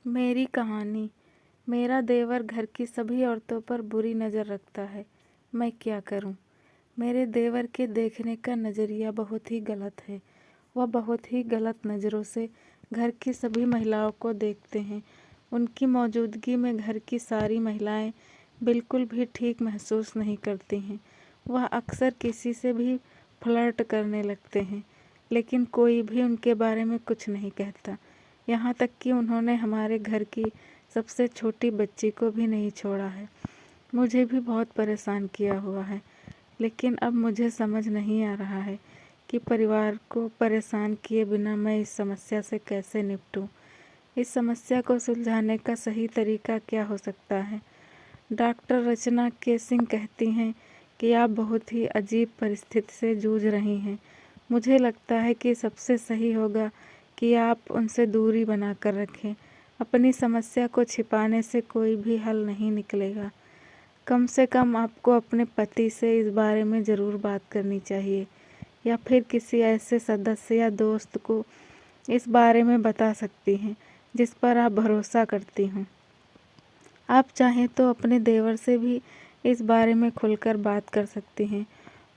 मेरी कहानी। मेरा देवर घर की सभी औरतों पर बुरी नज़र रखता है। मैं क्या करूं? मेरे देवर के देखने का नज़रिया बहुत ही गलत है। वह बहुत ही गलत नज़रों से घर की सभी महिलाओं को देखते हैं। उनकी मौजूदगी में घर की सारी महिलाएं बिल्कुल भी ठीक महसूस नहीं करती हैं। वह अक्सर किसी से भी फ्लर्ट करने लगते हैं, लेकिन कोई भी उनके बारे में कुछ नहीं कहता। यहाँ तक कि उन्होंने हमारे घर की सबसे छोटी बच्ची को भी नहीं छोड़ा है। मुझे भी बहुत परेशान किया हुआ है, लेकिन अब मुझे समझ नहीं आ रहा है कि परिवार को परेशान किए बिना मैं इस समस्या से कैसे निपटूं। इस समस्या को सुलझाने का सही तरीका क्या हो सकता है? डॉक्टर रचना के सिंह कहती हैं कि आप बहुत ही अजीब परिस्थिति से जूझ रही हैं। मुझे लगता है कि सबसे सही होगा कि आप उनसे दूरी बना कर रखें। अपनी समस्या को छिपाने से कोई भी हल नहीं निकलेगा। कम से कम आपको अपने पति से इस बारे में ज़रूर बात करनी चाहिए, या फिर किसी ऐसे सदस्य या दोस्त को इस बारे में बता सकती हैं जिस पर आप भरोसा करती हों। आप चाहें तो अपने देवर से भी इस बारे में खुलकर बात कर सकती हैं।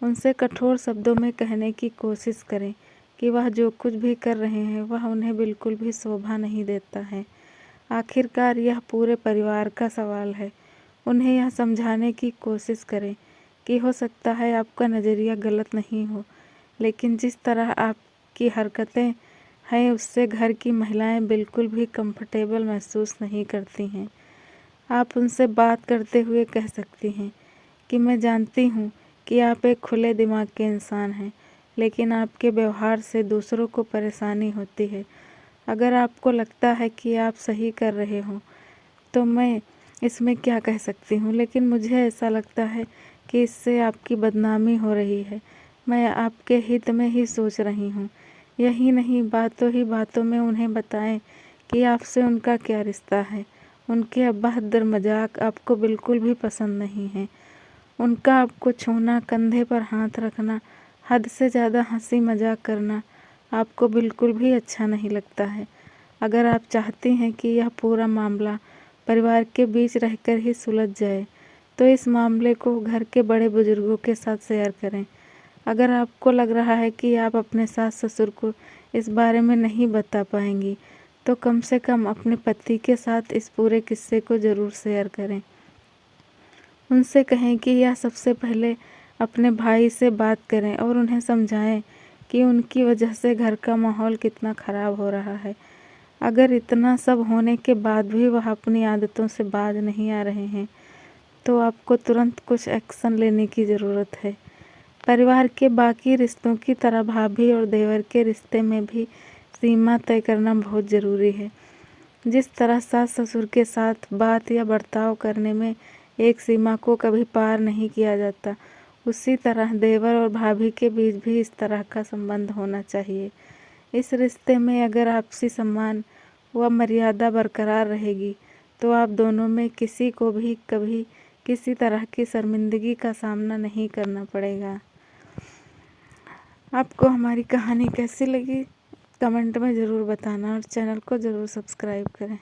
उनसे कठोर शब्दों में कहने की कोशिश करें कि वह जो कुछ भी कर रहे हैं वह उन्हें बिल्कुल भी शोभा नहीं देता है। आखिरकार यह पूरे परिवार का सवाल है। उन्हें यह समझाने की कोशिश करें कि हो सकता है आपका नज़रिया गलत नहीं हो, लेकिन जिस तरह आपकी हरकतें हैं उससे घर की महिलाएं बिल्कुल भी कंफर्टेबल महसूस नहीं करती हैं। आप उनसे बात करते हुए कह सकती हैं कि मैं जानती हूँ कि आप एक खुले दिमाग के इंसान हैं, लेकिन आपके व्यवहार से दूसरों को परेशानी होती है। अगर आपको लगता है कि आप सही कर रहे हो तो मैं इसमें क्या कह सकती हूँ, लेकिन मुझे ऐसा लगता है कि इससे आपकी बदनामी हो रही है। मैं आपके हित में ही सोच रही हूँ। यही नहीं, बातों ही बातों में उन्हें बताएं कि आपसे उनका क्या रिश्ता है। उनके अभद्र मजाक आपको बिल्कुल भी पसंद नहीं है। उनका आपको छूना, कंधे पर हाथ रखना, हद से ज़्यादा हंसी मजाक करना आपको बिल्कुल भी अच्छा नहीं लगता है। अगर आप चाहती हैं कि यह पूरा मामला परिवार के बीच रहकर ही सुलझ जाए, तो इस मामले को घर के बड़े बुजुर्गों के साथ शेयर करें। अगर आपको लग रहा है कि आप अपने सास ससुर को इस बारे में नहीं बता पाएंगी, तो कम से कम अपने पति के साथ इस पूरे किस्से को ज़रूर शेयर करें। उनसे कहें कि यह सबसे पहले अपने भाई से बात करें और उन्हें समझाएं कि उनकी वजह से घर का माहौल कितना ख़राब हो रहा है। अगर इतना सब होने के बाद भी वह अपनी आदतों से बाज नहीं आ रहे हैं, तो आपको तुरंत कुछ एक्शन लेने की ज़रूरत है। परिवार के बाकी रिश्तों की तरह भाभी और देवर के रिश्ते में भी सीमा तय करना बहुत ज़रूरी है। जिस तरह सास ससुर के साथ बात या बर्ताव करने में एक सीमा को कभी पार नहीं किया जाता, उसी तरह देवर और भाभी के बीच भी इस तरह का संबंध होना चाहिए। इस रिश्ते में अगर आपसी सम्मान व मर्यादा बरकरार रहेगी, तो आप दोनों में किसी को भी कभी किसी तरह की शर्मिंदगी का सामना नहीं करना पड़ेगा। आपको हमारी कहानी कैसी लगी कमेंट में ज़रूर बताना और चैनल को ज़रूर सब्सक्राइब करें।